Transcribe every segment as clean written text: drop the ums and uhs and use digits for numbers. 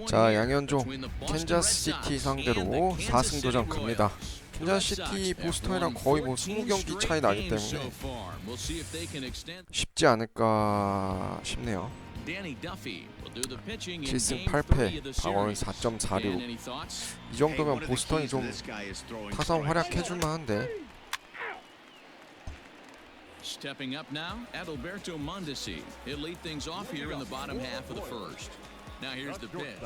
자, 양현종 캔자스시티 상대로 4승도전 갑니다. 캔자스시티 보스턴이랑 거의 뭐 20경기 차이 나기 때문에 쉽지 않을까 싶네요. 7승 8패, 방어율 4.46. 이 정도면 보스턴이 좀 타선 활약해줄 만한데. Stepping up now, Adalberto Mondesi. He'll lead things off here in the bottom half of the first. Now here's the pitch.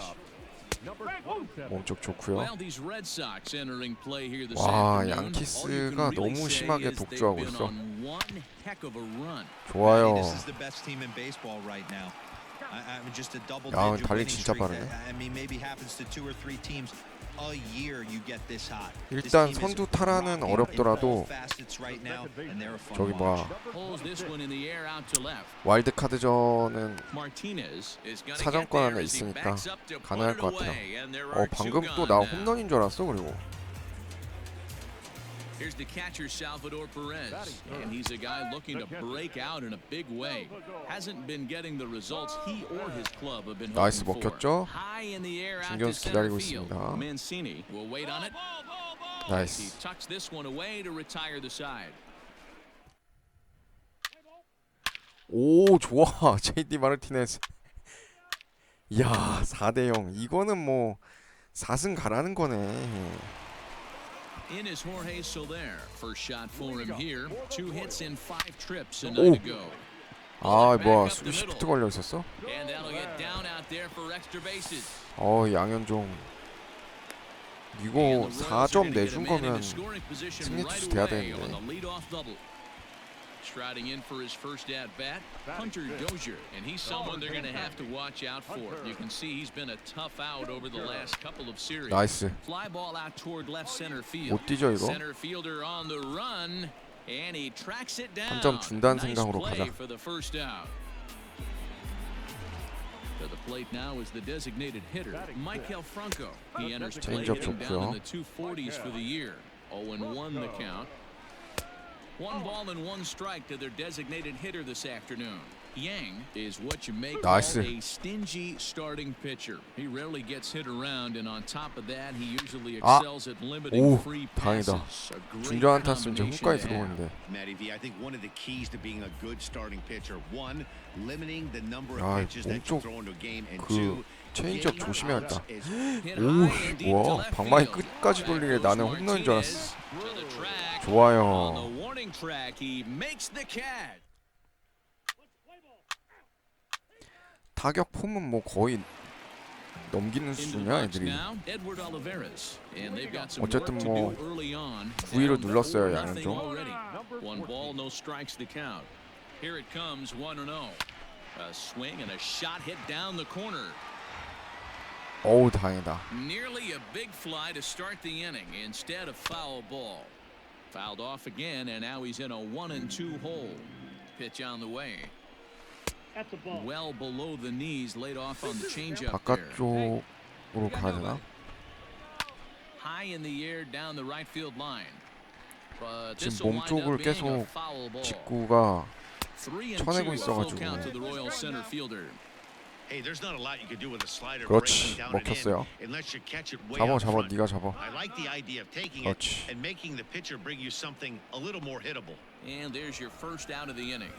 몸쪽 좋고요. Well, these Red Sox entering play here this 와, afternoon. 양키스가 너무 심하게 독주하고 있어. One heck of a run. 좋아요. This is the best team in baseball right now. I'm just a double 야, digit 달리 winning 진짜 streak. 빠르네. I mean, maybe happens to 2 or 3 teams a year you get this hot. 일단 선두 탈환은 어렵더라도 저기 뭐야, 와일드 카드전은 사정권 안에 있으니까 가능할 것 같아요. 방금 또 나 홈런인 줄 알았어. 그리고 Here's the catcher, Salvador Perez, and he's a guy looking to break out in a big way. Hasn't been getting the results he or his club have been 나이스 hoping for. 먹혔죠? High in the air out to 중견수 center 기다리고 field. 있습니다. Mancini will wait on it. He 나이스. tucks this one away to retire the side. 오, 좋아. JD 마르티네스. 이야, 4대0. 이거는 뭐 4승 가라는 거네. In is Jorge Soler. First shot for him here. 2 hits in 5 trips a night ago. 아, 뭐야, 수비 시프트 걸려 있었어? And that'll get down out there for extra bases. 양현종. 이거 4점 내준 거면 승리 투수 돼야 되는데. Striding in for his first at bat, Hunter Dozier, and he's someone they're going to have to watch out for. You can see he's been a tough out over the last couple of series. 나이스. Fly ball out toward left center field. 못 뛰죠 이거? Center fielder on the run, and he tracks it down. 한 점 준다는 Nice 생각으로 play 가자. for the first out. To the plate now is the designated hitter, Michael Franco. He enters play hitting down in the 240s for the year. 0-1 the count. 1 ball and 1 strike to their designated hitter this afternoon. Yang is what you make a stingy starting pitcher. He rarely gets hit around, and on top of that, he usually excels at limiting free passes. 다행이다. 중전 안 탔으면 이제 훅까지 들어오는데. Matty V, I think one of the keys to being a good starting pitcher, one, limiting the number of pitches that you throw into a game, and two, 체인지업 조심해야겠다. 오, 뭐야, 방망이 끝까지 돌리게 나는 홈런인 줄 알았어. 좋아요. 타격 폼은 뭐 거의 넘기는 수준이야 애들이. 어쨌든 뭐 9위로 눌렀어요 양현종. One ball, no strikes the count. Here it comes, 1-0. A swing and a shot hit down the corner. 어우, 다행이다. Nearly a big fly to start the inning instead of foul ball. Fouled off again, and now he's in a 1-2 hole. Pitch on the way. Well below the knees, laid off on the changeup there. 바깥쪽으로 가야 되나? High in the air down the right field line. But this 지금 will 몸 wind up 쪽을 being a 계속 foul ball. 직구가 3-2 쳐내고 full 있어가지고. count to the Royal center fielder. Hey, there's not a lot you can do with a slider 그렇지, breaking down and 먹혔어요. in unless you catch it way 잡아, up front. 네가 잡아. I like the idea of taking 그렇지. it and making the pitcher bring you something a little more hittable. And there's your first out of the inning.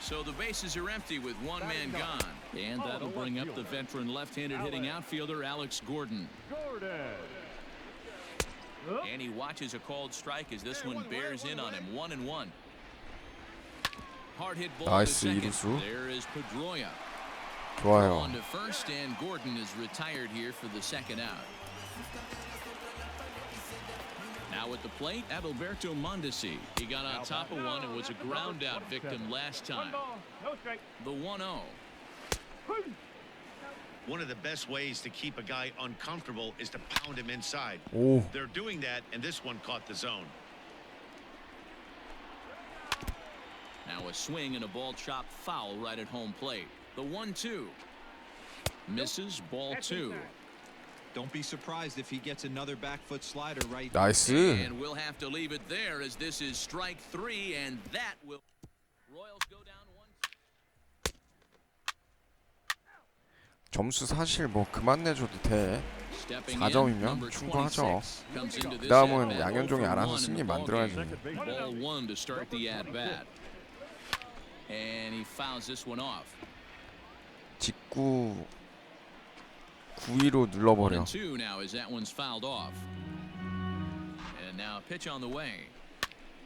So the bases are empty with 1 man gone. And that'll bring up the veteran left-handed hitting outfielder Alex Gordon. And he watches a called strike as this one bears in on him. 1-1. Hard hit ball to 나이스, second. 이루수. There is Pedroia. 좋아요. On to first, and Gordon is retired here for the second out. Now at the plate, Adalberto Mondesi. He got on top of one and was a ground out victim last time. The 1-0. One of the best ways to keep a guy uncomfortable is to pound him inside. 오, They're doing that, and this one caught the zone. Now a swing and a ball chopped foul right at home plate. The 1-2. Misses, ball 2. Don't be surprised if he gets another back foot slider right. 나이스. And we'll have to leave it there as this is strike 3, and that will. Royals go down 1-2. 점수 사실 뭐 그만 내줘도 돼. 4점이면 충분하죠. 그 다음은 양현종이 알아서 승리 만들어야지. 직구 9위로 눌러버려.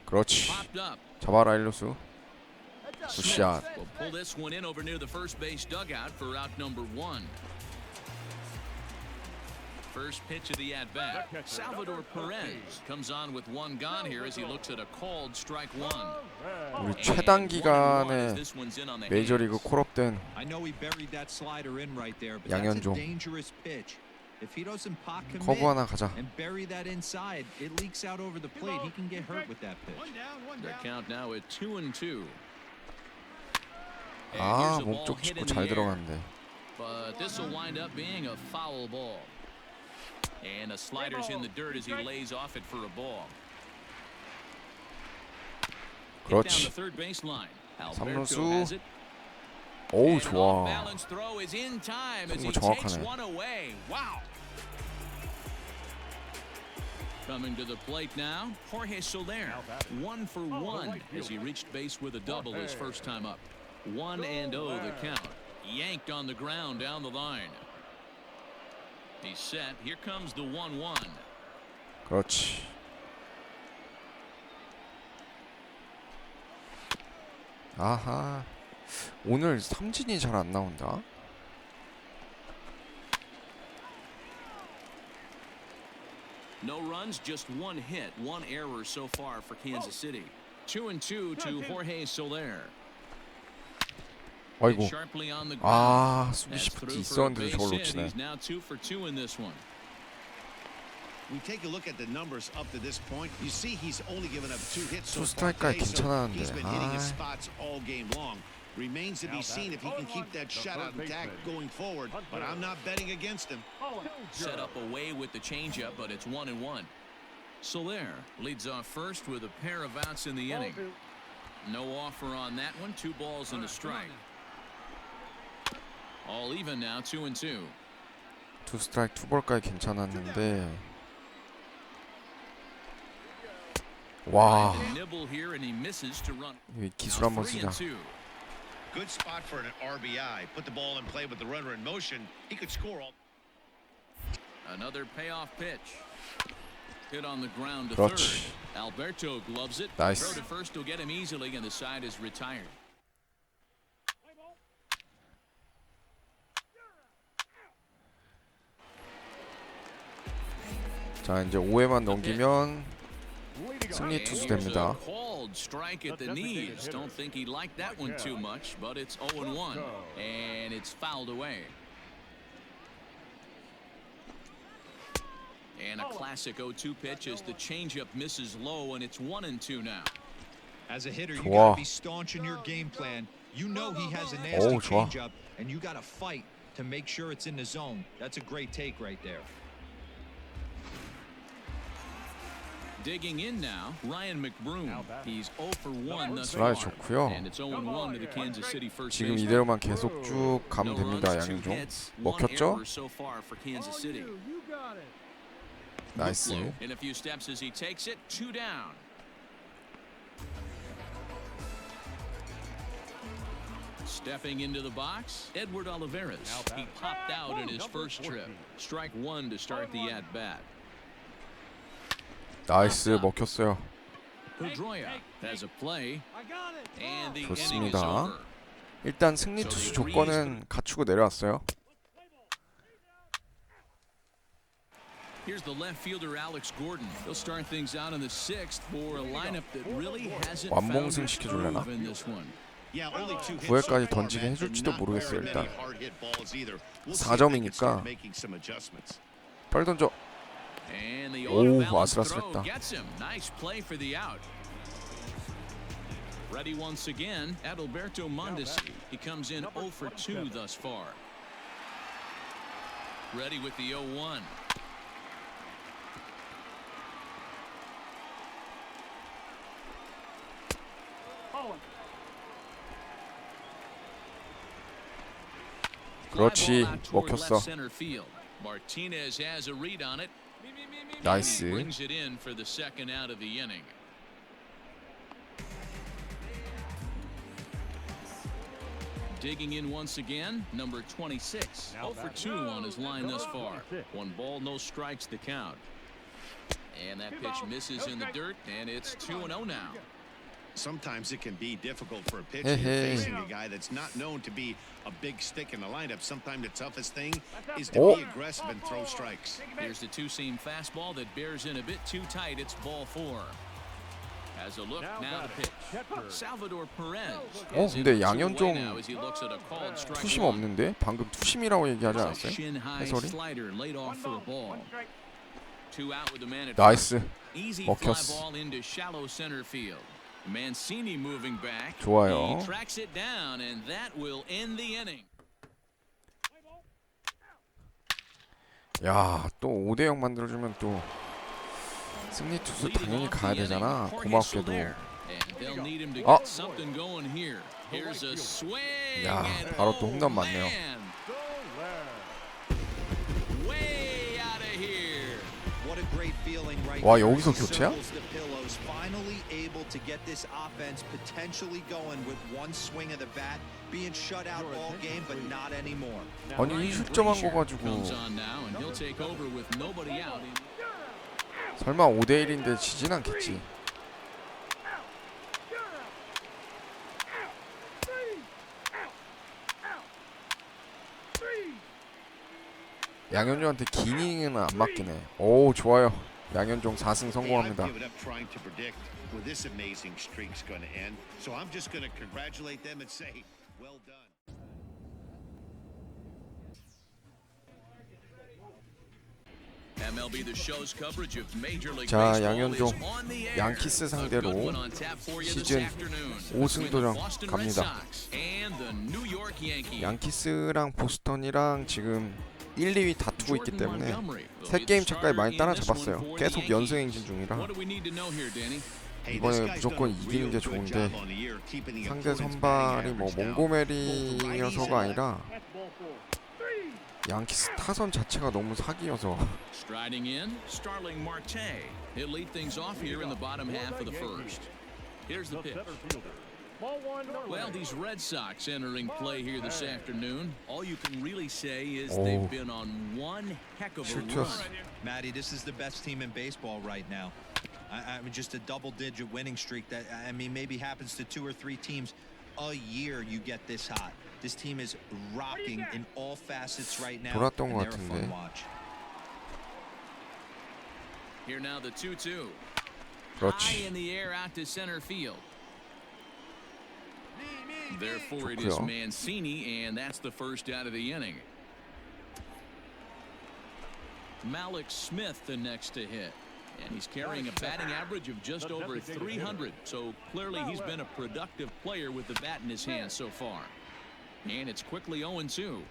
그렇지. 잡아라 일루수. 굿샷. First pitch of the at-bat. Salvador Perez comes on with one gone here as he looks at a called strike one. 우리 최단 기간에 메이저리그 콜업된 양현종. 커브 하나 가자. 아, 몸쪽 짚고 잘 들어갔는데. But this will wind up being a foul ball. And the slider's in the dirt as he lays off it for a ball. 그렇지. 3루수. 오우 좋아. 승부 정확하네. Coming to the plate now, Jorge Soler, 1-for-1 as he reached base with a double his first time up. 1-0 the count. Yanked on the ground down the line. He's set. Here comes the 1-1. 그렇지. 아하. 오늘 삼진이 잘 안 나온다. No runs, just one hit, one error so far for Kansas City. 2-2 to Jorge Soler. 아이고. 아, 수비 시프트 있었는데 저걸 놓치네. We take a look at the numbers up to this point. You see he's only given up 2 hits so far. 스트라이크까지 괜찮았는데. He's been hitting his spots all game long. Remains to be seen if he can keep that shutout intact going forward, but I'm not betting against him. Set up away with the changeup, but it's 1-1. Soler leads off first with a pair of outs in the inning. No offer on that one. 2 balls and a strike. All even now, 2-2. 2 스트라이크 2볼까지 괜찮았는데. 와. 이 기술 한번 쓰자. Good spot for an RBI. Put the ball in play with the runner in motion. He could score all. Another payoff pitch. Hit on the ground to 그렇지. third. Alberto gloves it. 나이스. Throw to first will get him easily, and the side is retired. 자, 이제 5회만 넘기면 승리 투수 됩니다. Called strike at the knees. Don't think he liked that one too much, but it's 0-1, and it's fouled away. And a classic 0-2 pitch as the changeup misses low, and it's 1-2 now. As a hitter, you 좋아. gotta be staunch in your game plan. You know he has a nasty 좋아. changeup, and you gotta fight to make sure it's in the zone. That's a great take right there. Digging in now, Ryan McBroom. He's 0-for-1 thus 슬라이 far. 좋고요. And it's 0-1 to the Kansas City first 지금 baseman. 이대로만 계속 쭉 가면 됩니다. 양현종. 먹혔죠? So far for Kansas City. 나이스. In a few steps as he takes it, 2 down. Stepping into the box, Edward Olivares. He popped out in his first trip. Strike 1 to start the at-bat. 나이스, 먹혔어요. Pedroia has a play, and the inning is 좋습니다. over. 일단 승리 투수 조건은 갖추고 내려왔어요. Here's the left fielder Alex Gordon. He'll start things out in the 6th for a lineup that really hasn't found 완봉승 its 시켜줄래나? groove in this one. 9회까지 던지게 해줄지도 모르겠어요. 일단 4점이니까 빨리 던져. 오, 아슬아슬했다. Nice play for the out. Ready once again, Adalberto Mondesi. He comes in 0 for 2 thus far. Ready with the 0-1. 그렇지, 먹혔어. Martinez has a read on it. 나이스. Brings it in for the second out of the inning. Digging in once again, number 26. 0 for 2 on his line thus far. 1 ball, no strikes the count. And that pitch misses in the dirt, and it's 2-0 now. Sometimes it can be difficult for a pitcher facing a guy that's not known to be a big stick in the lineup. Sometimes the toughest thing is to be aggressive and throw strikes. Here's the two-seam fastball that bears in a bit too tight. It's ball 4. Has a look, now the pitch. Salvador Perez. 근데 양현종 as he looks at a called strike 투심 one. 없는데? 방금 투심이라고 얘기하지 않았어요? Shin high 해설이? slider laid off for a ball. 2 out with the man at 나이스. Easy fly 먹혔어. ball into shallow center field. Mancini moving back. 좋아요. He tracks it down, and that will end the inning. 야, 또 5대0 만들어주면 또 승리 투수 당연히 가야 되잖아. 고맙게도. 아, Something going here. Here's a swing. 야, 바로 또 홈런 맞네요. Way out of here. What a great feeling right 와, here. 여기서 교체야? Circles the pillows, finally able to get this offense potentially going with one swing of the bat, being shut out all game, but not anymore. 아니 1실점한 거 가지고 Comes on now, and he'll take over with nobody out. 설마 5대1인데 지진 않겠지. 양현종한테 긴 이닝은 안 맞기네. 오, 좋아요. 양현종 4승 성공합니다. I've given up trying to predict where this amazing streak's going to end. So I'm just going to congratulate them and say, well done. MLB The Show's coverage of Major League 자, Baseball 양현종 is on the air. 양키스 상대로 A good one on tap for you this 시즌 afternoon 5승 between 도전 the Boston 갑니다. Red Sox and the New York Yankees. 양키스랑 보스턴이랑 지금 1, 2위 다투고 있기 Jordan 때문에 Montgomery will 세 be the 게임 차까지 많이 starter in this one 따라잡았어요. for the 계속 연승 Yankees. 행진 중이라 What do we need to know here, Danny? Hey, 이번에 this guy's 무조건 done a 이기는 real 게 good 좋은데 job on the year, keeping the 상대 opponent's 선발이 batting 뭐 average down. 몽고메리여서가 아니라 양키스 타선 자체가 너무 사기여서 Striding in, Starling Marte. He'll lead things off here in the bottom half of the first. Here's the pitch. Well, these Red Sox entering play here this afternoon. All you can really say is they've been on one heck of a run. 실투였어. Matty, this is the best team in baseball right now. I mean, just a double-digit winning streak that, I mean, maybe happens to 2 or 3 teams a year. You get this hot. This team is rocking in all facets right now. 돌았던 것 and they're a fun 같은데. watch. Here now the 2-2. High 그렇지. in the air out to center field. Therefore, it is 좋고요. Mancini, and that's the first out of the inning. Malik Smith the next to hit. And he's carrying a batting average of just over 300. So clearly he's been a productive player with the bat in his hand so far. And it's quickly 0-2.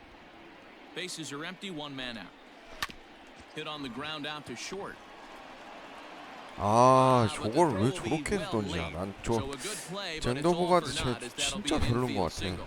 Bases are empty, 1 man out. Hit on the ground out to short. 아, 저걸 왜 저렇게 던지냐. 난 저 So a good play, but it's 젠더 all for 보가드 naught as that'll be 진짜 an 별론 것 infield 같아. single.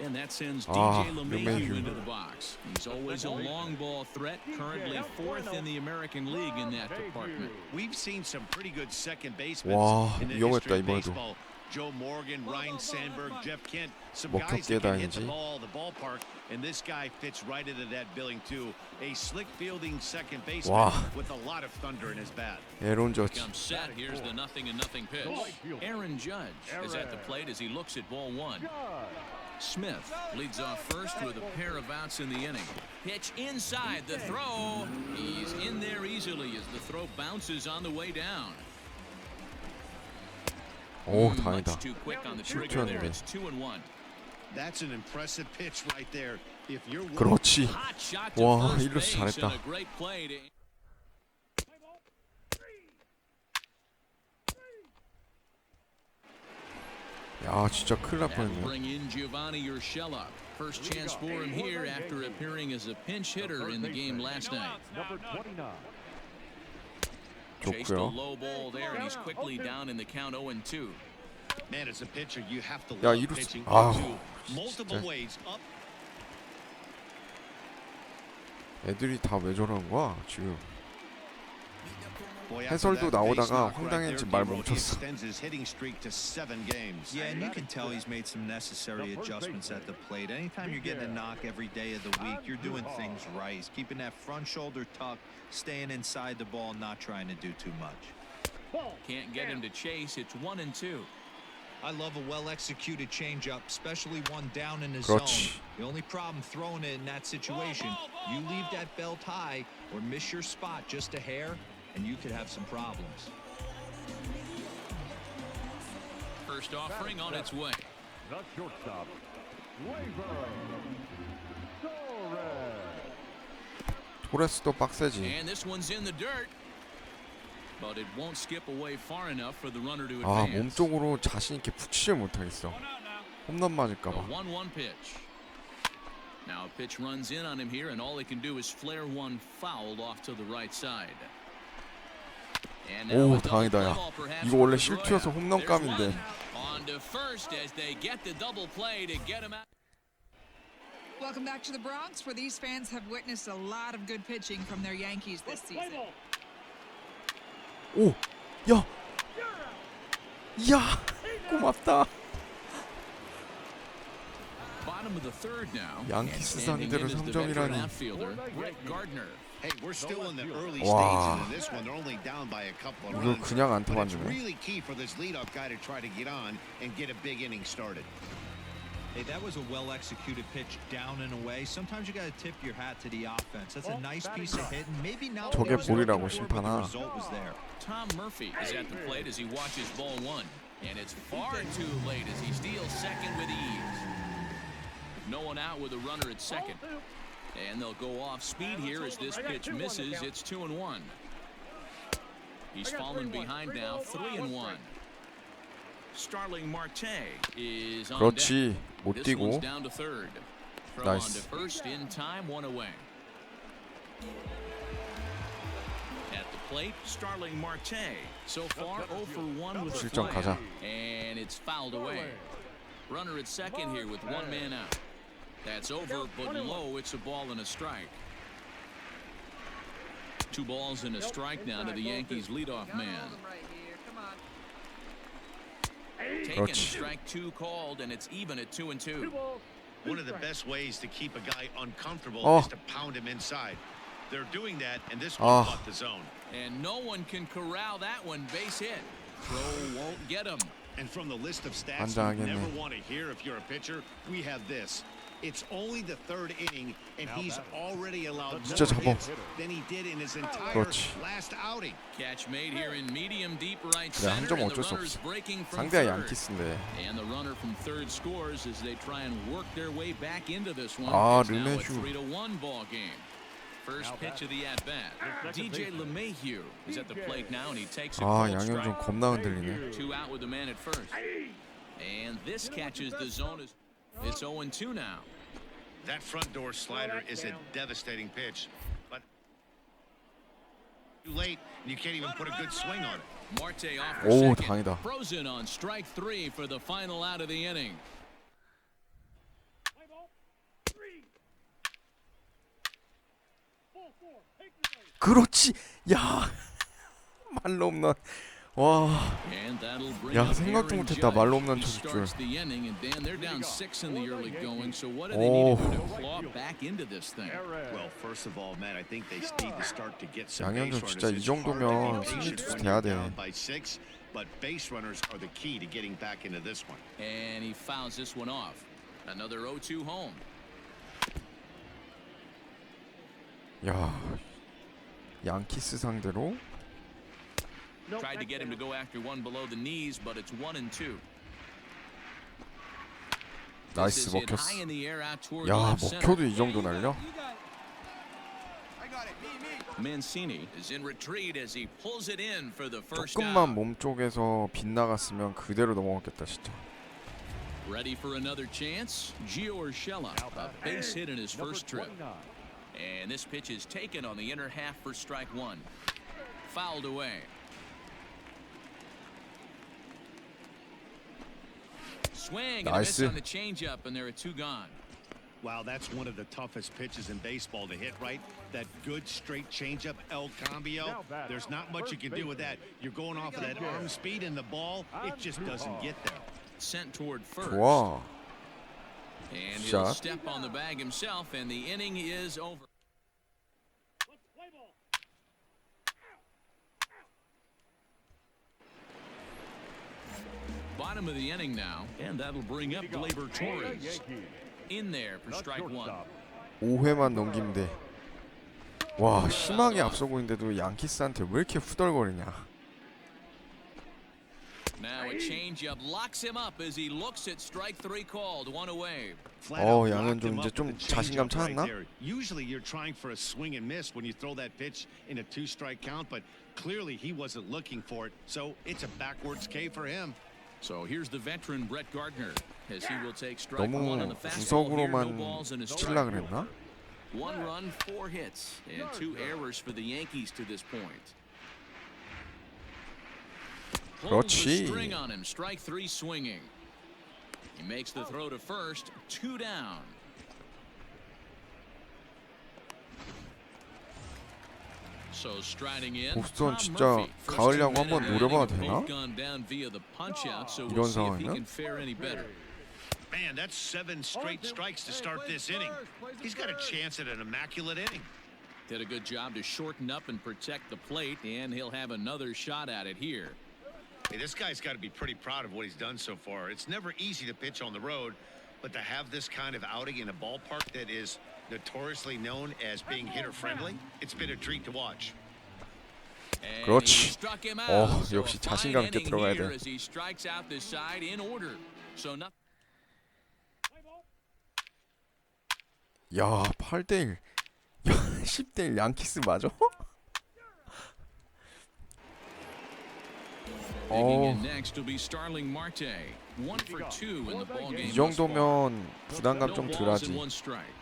And that sends Ah, DJ LeMahieu. LeMahieu into the box. He's always a long ball threat, currently 4th in the American League in that department. We've seen some pretty good second basemen 와, in the 위험했다 history of 이번에도. baseball. Joe Morgan, Ryan Sandberg, Jeff Kent, some guys that 먹혔게 can hit the 다니지. ball, the ballpark, and this guy fits right into that billing too. A slick fielding second baseman 와. with a lot of thunder in his bat. 에론 저지. Comes set. Here's the 0-0 pitch. Aaron Judge is at the plate as he looks at ball 1. Smith leads off first with a pair of outs in the inning. Pitch inside the throw. He's in there easily as the throw bounces on the way down. 오, 다행이다. Much too quick on the trigger there. 실투였는데. It's 2-1. That's an impressive pitch right there. If you're 그렇지. Hot shot to 와, first 일루수 base and 잘했다. a great play to 야, 진짜 큰일 날 That'll 뻔했네. bring in Giovanni Urshela. First chance for him here after appearing as a pinch hitter in the game last night. Chased a 좋고요. low ball there, and he's quickly down in the count 0-2. Man, as a pitcher, you have to 야, love 이루스. pitching 아우, to multiple 진짜. ways up. 애들이 다 왜 저러는 거야 지금. Boy, after 해설도 that base 나오다가 knock right 황당했지 there, 말 Garotti 멈췄어. extends his hitting streak to 7 games. Yeah, and you can tell he's made some necessary adjustments at the plate. Anytime you're getting a knock every day of the week, you're doing things right. He's keeping that front shoulder tucked, staying inside the ball, not trying to do too much. Can't get him to chase. It's 1-2. I love a well-executed changeup, especially one down in the 그렇지. zone. The only problem throwing it in that situation, you leave that belt high or miss your spot just a hair, and you could have some problems. First offering on its way. The shortstop, Torres. 토레스도 빡세지. And this one's in the dirt. But it won't skip away far enough for the runner to 아 advance. 몸쪽으로 자신 있게 붙이질 못하겠어. 홈런 The 맞을까봐. 1-1 pitch. Now a pitch runs in on him here, and all he can do is flare one fouled off to the right side. And now 오 a double 다행이다 play 야. ball perhaps 이거 원래 for 실투여서 Pedroia. 홈런감인데. There's one. On to first as they get the double play to get him out. Welcome back to the Bronx, where these fans have witnessed a lot of good pitching from their Yankees this season. 오, 야, 야, 고맙다. Bottom of the third now. 양키스 Standing 상대로 in is the veteran 3점이라니. outfielder, Brett Gardner. Hey, we're still in the early Wow. stages of this one. They're only down by a couple of 이걸 runs. 그냥 안타 But it's 맞네. really key for this leadoff guy to try to get on and get a big inning started. Hey, that was a well-executed pitch down and away. Sometimes you got to tip your hat to the offense. That's a nice piece of hitting. Maybe not what 저게 he was looking 볼이라고, for, but the 심판아. result was there. Tom Murphy is at the plate as he watches ball one. And it's far too late as he steals second with ease. No one out with a runner at second. And they'll go off speed here as this pitch misses. It's 2-1. He's fallen behind now, 3-1. Starling Marte is on deck. 그렇지, 못 This one's 뛰고. down to third. Throw on to 나이스. first in time, one away. At the plate, Starling Marte. So far, 0 for 1 with a 실점 fly. 가자. And it's fouled away. Runner at second here with one man out. That's over, but low. It's a ball and a strike. 2 balls and a strike now to the Yankees' leadoff man. Taken, 그렇지. strike 2 called, and it's even at 2-2. One of the best ways to keep a guy uncomfortable Oh. is to pound him inside. They're doing that, and this Oh. one caught the zone. And no one can corral that one. Base hit. Throw won't get him. And from the list of stats you 환장하겠네. never want to hear if you're a pitcher, we have this. It's only the third inning, and he's already allowed 진짜 more 잡아. hits than he did in his entire 그렇지. last outing. Catch made here in medium deep right 그래, 한 center, 점 and the 어쩔 수 runner's 없어. breaking from 상대가 third. 양키스인데. And the runner from third scores as they try and work their way back into this one. 아, It's now a 르메휴. 3-1 ball game. First pitch of the at-bat. DJ LeMahieu is at the plate now, and he takes a 아, called 양현 좀 strike. 겁나 흔들리네. 2 out with the man at first. And this catches the zone. It's 0-2 now. That front door slider is a devastating pitch, but too late, and you can't even put a good swing on it. Marte off for 오, second. 다행이다. Frozen on strike 3 for the final out of the inning. 그렇지. 야, 말로 홈런. 와, And that'll bring 야, up 생각도 Aaron 못했다. 말로 Judge. 홈런 He 쳐줄 줄. starts the inning, and Dan, they're down 6 in the early going. So what do they need to do to claw back into this thing? Well, first of all, Matt, I think they need to start to get some 양현종 base runners. 진짜 이 It's hard to 정도면 be 승리 patient 투수 when 돼야 you're 돼. down by 6, but base runners are the key to getting back into this one. And he fouls this one off. Another 0-2 home. 야, 양키스 상대로 Tried to get him to go after one below the knees, but it's 1-2. 나이스 This is hit 먹혔어. high in the air out toward 야, left center. 먹혀도 이 정도 날려? Mancini is in retreat as he pulls it in for the first 조금만 out. 몸 쪽에서 빗나갔으면 그대로 넘어갔겠다 진짜. Ready for another chance? Gio Urshela, a base hit in his first trip. And this pitch is taken on the inner half for strike 1. Fouled away. Swing and a miss 나이스. on the changeup, and there are 2 gone. Wow, that's one of the toughest pitches in baseball to hit, right? That good straight changeup, El Cambio. There's not much you can do with that. You're going off of that arm speed, and the ball, it just doesn't get there. Sent toward first. 좋아. And he'll 샷. step on the bag himself, and the inning is over. Bottom of the inning now, and that'll bring up Gleyber Torres in there for strike one. 5회만 넘기면 돼. 와, 심하게 앞서고 있는데도 양키스한테 왜 이렇게 후덜거리냐. Now a changeup locks him up as he looks at strike three called. One away. 양현종 이제 좀 자신감 찾았나? Usually you're trying for a swing and miss when you throw that pitch in a 2-strike count, but clearly he wasn't looking for it. So it's a backwards K for him. So here's the veteran Brett Gardner as he will take strike 너무 one on the fastball here. No 구석으로만 balls and a 치려고 strike. 그랬나? 1 run, 4 hits, and 2 errors for the Yankees to this point. Pulls the 그렇지. string on him. Strike 3 swinging. He makes the throw to first. 2 down. So striding in, 보스턴 Tom 진짜 Murphy. First 가을 2 야구 minute 한번 inning 노려봐도 have 되나? both gone down via the punch-out, so 이런 we'll see if he 상황이면? can fare any better. Man, that's 7 straight strikes to start this inning. He's got a chance at an immaculate inning. Did a good job to shorten up and protect the plate, and he'll have another shot at it here. Hey, this guy's got to be pretty proud of what he's done so far. It's never easy to pitch on the road, but to have this kind of outing in a ballpark that is notoriously known as being hitter-friendly, it's been a treat to watch. And 그렇지. he struck him out. So 역시 a fine 자신감 있게 inning 들어가야 here 돼. as he strikes out this side in order. So nothing. 야, 8대1. 야, 10대1 양키스 맞아? Digging in next will be Starling Marte. 1 for 2 in the ball game. 이 정도면 부담감 No 좀 balls 덜하지. and 1 strike.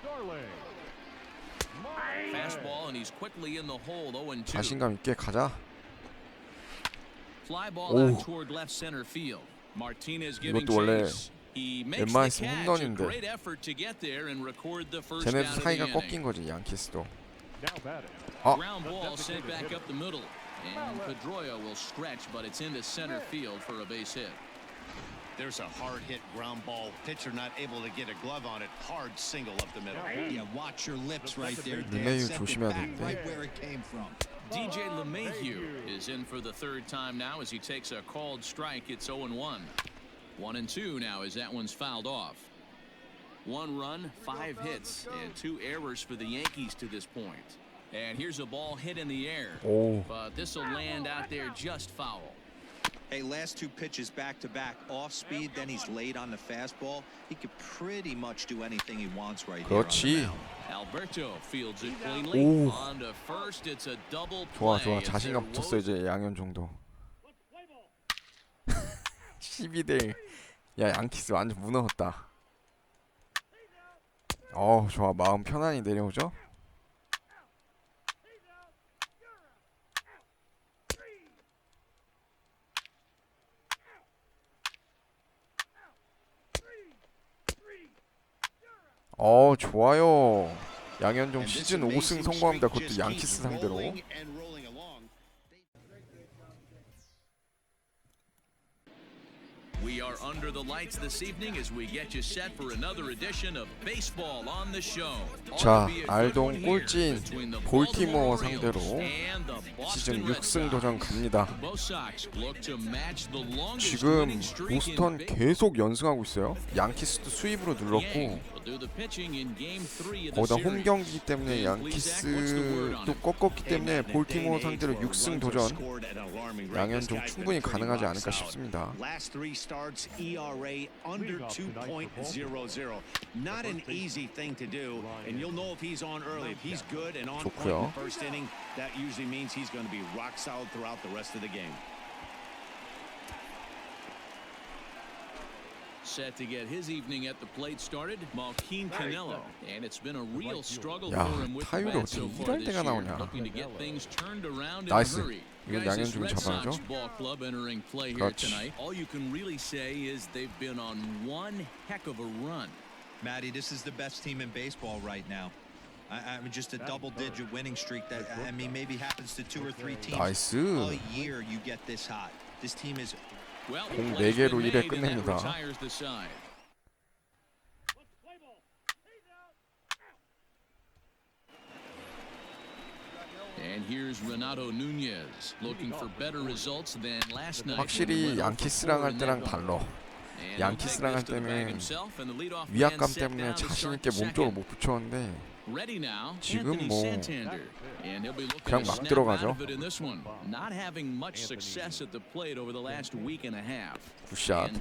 Fastball and he's quickly in the hole. 0-2. 자신감 있게 가자. Fly ball 오. out toward left center field. Martinez giving 이것도 원래 chase. He makes the 웬만했으면 catch. A 홈런인데. great effort to get there and record the first 쟤네도 down of the 사이가 inning. 꺾인 거지, 양키스도. 아. Ground ball sent back up the middle. And Pedroia will stretch, but it's into center field for a base hit. There's a hard hit ground ball. Pitcher not able to get a glove on it. Hard single up the middle. Yeah, watch your lips right there, Dan. LeMahieu Sent it 조심해야 back 되는데. right where it came from. DJ LeMahieu is in for the 3rd time now as he takes a called strike. It's 0-1. 1-2 now as that one's fouled off. 1 run, 5 hits, and 2 errors for the Yankees to this point. And here's a ball hit in the air. 오, But this will land out there just foul. Hey, last 2 pitches back-to-back off speed, then he's late on the fastball. He could pretty much do anything he wants right here on the 그렇지. mound. Alberto fields it cleanly. 오. On to first, it's a double 좋아, play. 좋아. as 자신감 they're 붙었어, 이제 양현종도. 12대1. 야, 양키스 완전 무너졌다. 좋아. 마음 편안히 내려오죠? 좋아요. 양현종 시즌 5승 성공합니다. 그것도 양키스 상대로. We are under the lights this evening as we get you set for another edition of Baseball on the Show. 자, 알동 꼴찌인 볼티모어 상대로 시즌 6승 도전 갑니다. 지금 보스턴 계속 연승하고 있어요. 양키스도 수입으로 눌렀고 거기다 홈 경기 때문에 양키스도 꺾었기 때문에 볼티모어 상대로 6승 도전 양현종 충분히 가능하지 않을까 싶습니다. Last 3 starts ERA under 2.00. Not an easy thing to do, and you'll know if he's on early. If he's good and on point in the first inning, that usually means he's going to be rock solid throughout the rest of the game. Set to get his evening at the plate started, Malkin Canelo, and it's been a real struggle 야, for him with the 타율이 bat 어떻게 so far 이럴 this 때가 year, 나오냐. looking to get things turned around in a 나이스. hurry. 이건 Guys, this 양현종이 Red 잡아야죠. Sox ball club entering play here 그렇지. tonight. All you can really say is they've been on one heck of a run. Matty, this is the best team in baseball right now. I mean, just a double-digit winning streak that I mean maybe happens to 2 or 3 teams 나이스. a year. You get this hot. This team is. Well, 공 the play's 4개로 been 1회 made, and that 끝냅니다. retires the side. And here's Renato Nunez looking for better results than last night. 확실히 양키스랑 할 때랑 달라. 양키스랑 할 때는 위압감 때문에 자신 있게 몸쪽을 못 붙였는데 지금 뭐 그냥 막 들어가죠. 굿샷.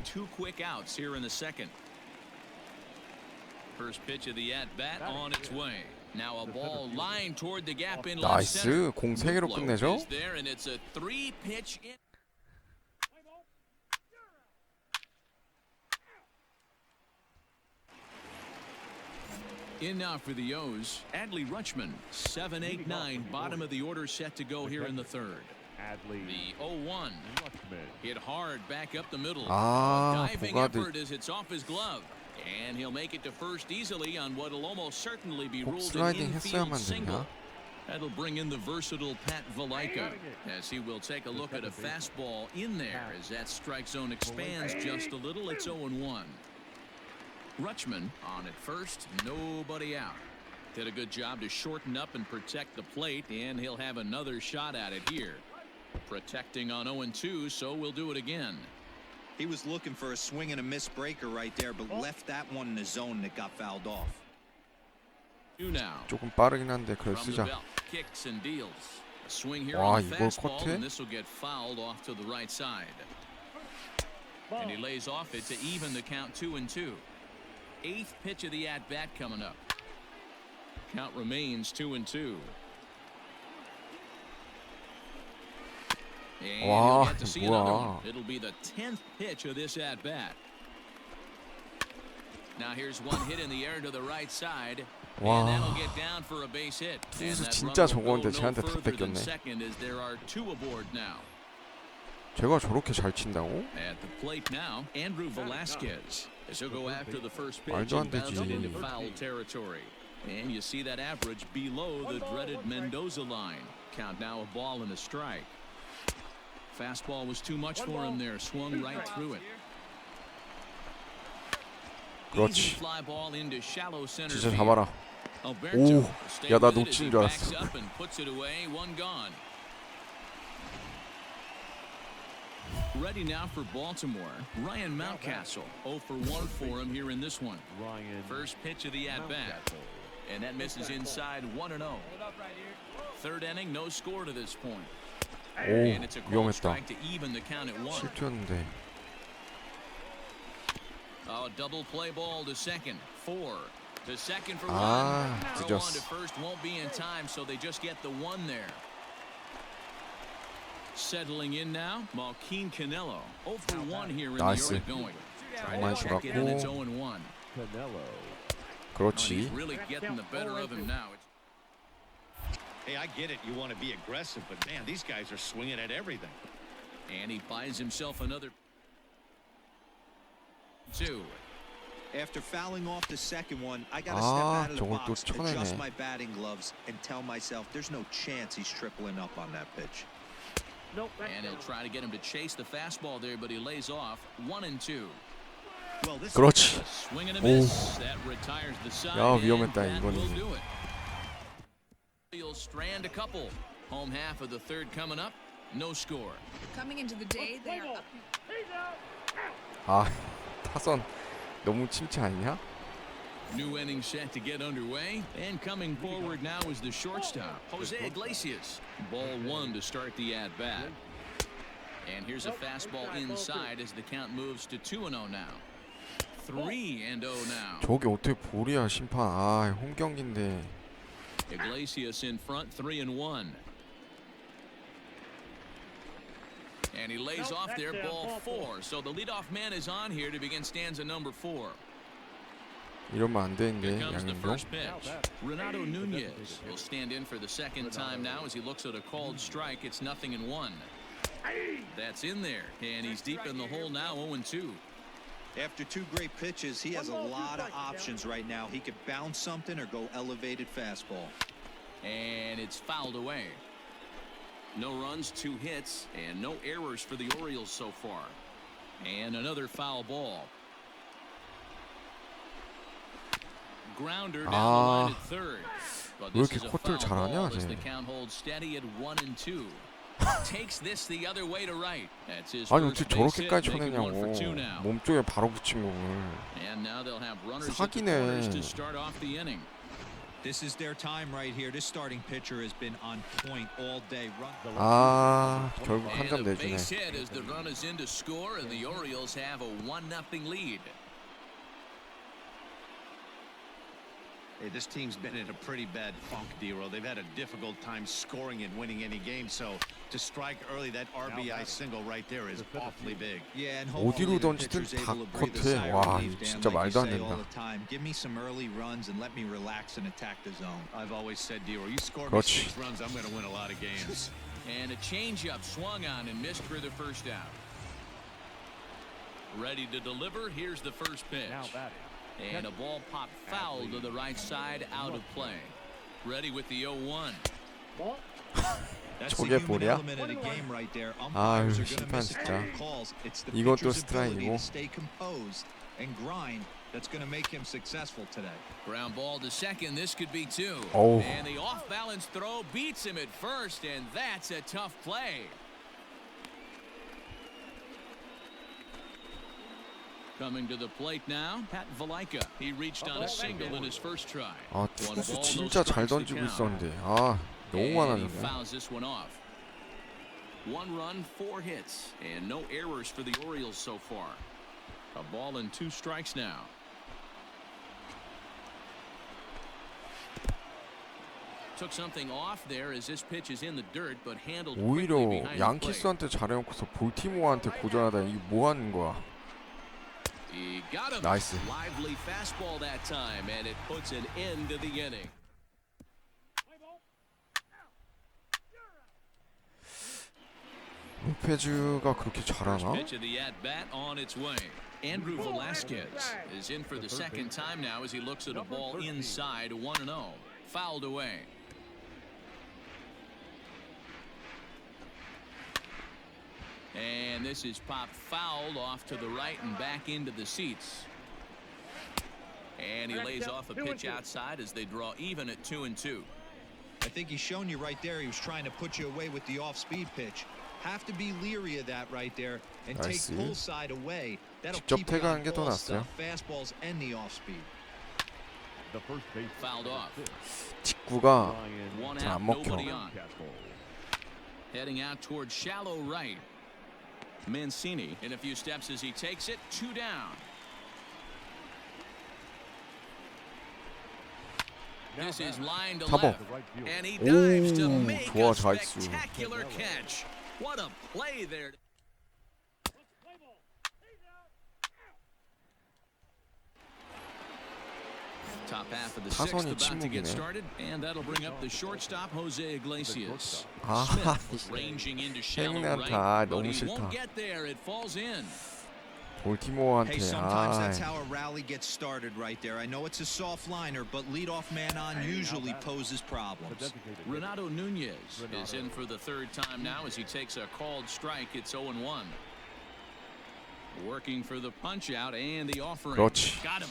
나이스. 공 3개로 끝내죠. In now for the O's, Adley Rutschman, 7, 8, 9, bottom of the order set to go here in the third. The 0-1 hit hard back up the middle. Diving effort as it's off his glove. And he'll make it to first easily on what will almost certainly be ruled an infield single. That'll bring in the versatile Pat Valaika as he will take a look at a fastball in there as that strike zone expands just a little. It's 0-1. Rutschman on at first, nobody out. Did a good job to shorten up and protect the plate, and he'll have another shot at it here. Protecting on 0-2, so we'll do it again. He was looking for a swing and a miss breaker right there, but left that one in the zone that got fouled off. 조금 빠르긴 한데 그걸 쓰자. Kicks and deals. A swing here 와, on the 이걸 fastball, 커트해? and this will get fouled off to the right side. And he lays off it to even the count 2-2. 8th pitch of the at-bat coming up. Count remains 2-2. And 와, you'll get to see another one. 뭐야. It'll be the 10th pitch of this at-bat. Now here's one hit in the air to the right side. 와. And that'll get down for a base hit. And 투수 that 진짜 run will 저거인데 go no 쟤한테 다 further than 뺏겼네. second as there are 2 aboard now. 제가 저렇게 잘 친다고? At the plate now, Andrew Velasquez. As he'll go after the first pitch 말도 안 and bounce it 되지. into foul territory. And you see that average below the dreaded Mendoza line. Count now a ball and a strike. Fastball was too much for him there. Swung right through it. Easy 그렇지. fly ball into shallow center 진짜 field. 잡아라. Alberto 오, stay 야, 나 with it as 놓친 he 줄 backs 알았어. up and puts it away. One gone. Ready now for Baltimore. Ryan Mountcastle 0 for 1 for him here in this one. First pitch of the at-bat. And that misses inside 1-0. Third inning, no score to this point. 오, And it's a called 위험했다. strike to even the count at 1. 실투였는데. Oh, double play ball to second. 4 to second for 1. 아, Throw on to 늦었어. first won't be in time, so they just get the 1 there. Settling in now, Malquin Canelo. 0 for 1 here in the 나이스. early going. 정말 Check it, and it's 좋았고. 0-1. 그렇지. He's really getting the better of him now. Hey, I get it. You want to be aggressive, but man, these guys are swinging at everything. And he buys himself another 2. After fouling off the second one, I got to 아, step out of the 저걸 또 box, adjust 쳐내네. my batting gloves, and tell myself there's no chance he's tripling up on that pitch. And he'll try to get him to chase the fastball there, but he lays off 1-2. Well, this 그렇지. Swing and a miss. That retires the side. 야, and 위험했다, that will 이거는. do it. He'll strand a couple. Home half of the third coming up. No score. Coming into the day, they are up. 아, 타선 너무 침체 아니냐? New inning set to get underway. And coming forward now is the shortstop, Jose Iglesias. Ball 1 to start the at-bat. And here's a fastball inside as the count moves to 2-0 now. 3-0 now. 저게 어떻게 볼이야, 심판. 아, 홈 경기인데. Iglesias in front, 3-1. And he lays off there, ball 4. So the leadoff man is on here to begin stanza number 4. 이러면 안 Here 되는데, comes the 양현종. first pitch. Renato Nunez will stand in for the second time now as he looks at a called strike. It's 0-1. That's in there, and he's deep in the hole now, 0-2. After two great pitches, he has a lot of options right now. He could bounce something or go elevated fastball. And it's fouled away. No runs, 2 hits, and no errors for the Orioles so far. And another foul ball. Grounder down the line at third. But 왜 this 이렇게 is a 커트를 foul 잘하냐, ball as 쟤. the count holds steady at 1-2. Takes this the other way to right. That's his 아니 first 어떻게 base hit, 저렇게까지 making one for 2 쳐내냐고. now. 몸쪽에 바로 붙인 공을. And now they'll have runners at the 사기네. corners to start off the inning. This is their time right here. This starting pitcher has been on point all day. 아, 결국 한 And 점 a 내주네. base hit as the run is in to score, and the Orioles have a 1-0 lead. Hey, this team's been in a pretty bad funk, D-Row. They've had a difficult time scoring and winning any game, so to strike early, that RBI single right there is awfully big. Yeah, and 어디로 hopefully the 던지든 pitcher's 다 able to breathe a 커트해. sigh of 와, relief, Dan, 진짜 like 말도 you 안 say all 된다. the time. Give me some early runs and let me relax and attack the zone. I've always said, D-Row, you score me 그렇지. 6 runs, I'm going to win a lot of games. And a changeup swung on and missed for the first out. Ready to deliver. Here's the first pitch. Now batting. And a ball popped foul to the right side, out of play. Ready with the 0-1. That's the 저게 human 볼이야? element of the game right there. 아유, Umpires are going to 심판 miss a 진짜. couple calls. It's the 이것도 pitcher's ability 스트라이크고. to stay composed and grind that's going to make him successful today. Ground ball to second. This could be 2. Oh. And the off-balance throw beats him at first, and that's a tough play. Coming to the plate now, Pat Valaika. He reached on a single in his first try. 아, One 투수 ball, no 진짜 잘 strikes to 던지고 count. 있었는데. 아, 너무 And he 많았는데. fouls this one off. 1 run, 4 hits, and no errors for the Orioles so far. A ball and 2 strikes now. Took something off there as this pitch is in the dirt, but handled quickly 오히려 behind the plate. 양키스한테 잘해놓고서 볼티모어한테 고전하다. 이게 뭐 하는 거야? He got him. Nice. Lively fastball that time, and it puts an end to the inning. 로페즈가 그렇게 잘하나? Pitch of the at-bat on its way. Andrew Velasquez is in for the second time now as he looks at a ball inside 1-0. Fouled away. And this is popped fouled off to the right and back into the seats. And he lays off a pitch outside as they draw even at 2-2. I think he's shown you right there. He was trying to put you away with the off-speed pitch. Have to be leery of that right there and I take see. pull side away. That'll 직접 keep you 태그하는 on 게 더 ball 낫어요. stuff, fastballs and the off-speed. The first base. Fouled off. 직구가 One 잘 out, 안 먹혀. nobody on. Heading out towards shallow right. Mancini in a few steps as he takes it. 2 down. This is line to 잡아. left. And he dives to 오, make 좋아, a 자익수. spectacular catch. What a play there. Top half of the sixth 타선이 about to get 침묵이네. started, and that'll bring up the shortstop Jose Iglesias. 아, Smith ranging into shallow 행운한다. right, but 너무 he 싫다. won't get there. It falls in. 볼티모어한테. Hey, sometimes that's 아, how a rally gets started right there. I know it's a soft liner, but leadoff man on usually poses problems. Renato Nunez is in for the 3rd time now as he takes a called strike. It's 0-1. Working for the punch out and the offering. 그렇지. Got him.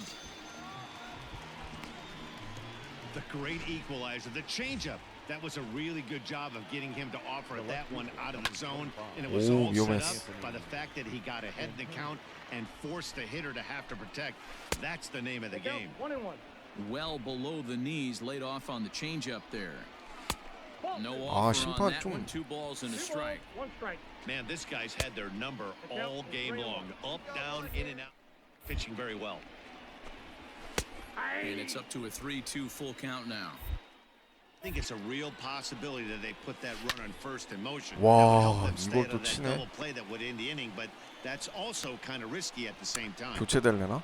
The great equalizer, the changeup. That was a really good job of getting him to offer that one out of the zone, and it was 오, all set 위험했어. up by the fact that he got ahead in the count and forced the hitter to have to protect. That's the name of the game. 1-1. Well below the knees, laid off on the changeup there. No 아, offer 심판 on that 좀- one. 2 balls and a strike. 1 strike. Man, this guy's had their number all game long. Up, down, in and out. Pitching very well. And it's up to a 3-2 full count now. I think it's a real possibility that they put that runner on first in motion. 와, That would help them stay 이걸 out 또 of that 치네. double play that would end the inning, but that's also kind of risky at the same time. 교체될래나?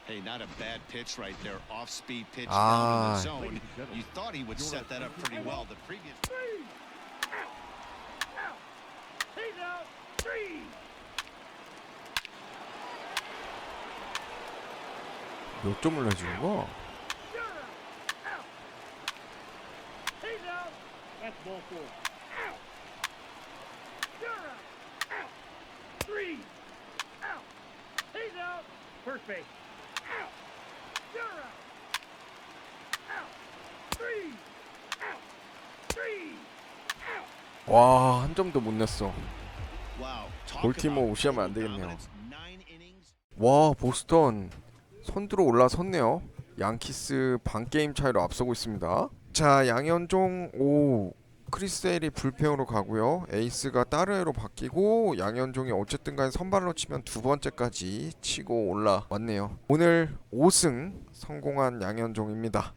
Hey, not a bad pitch right there. Off-speed pitch Ah. down in the zone. You thought he would set that up pretty well. The previous. He's out. 3. 몇 점을 내주는 거야? That's ball four. Out. You're out. Out. Three. Out. He's out. First base. Out. You're out. Out. Three. Out. Three. Out. 와, 한 점도 못 냈어. Wow. 볼티모어 무시하면 안 되겠네요. 와, 보스턴 선두로 올라섰네요. 양키스 반 게임 차이로 앞서고 있습니다. 자, 양현종 크리스 세일이 불펜으로 가고요. 에이스가 따르헤로 바뀌고 양현종이 어쨌든 간에 선발로 치면 두 번째까지 치고 올라왔네요. 오늘 5승 성공한 양현종입니다.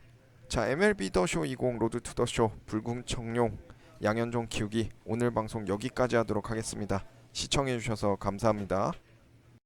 자, MLB 더쇼 20 로드 투 더쇼 불금청룡 양현종 키우기 오늘 방송 여기까지 하도록 하겠습니다. 시청해주셔서 감사합니다.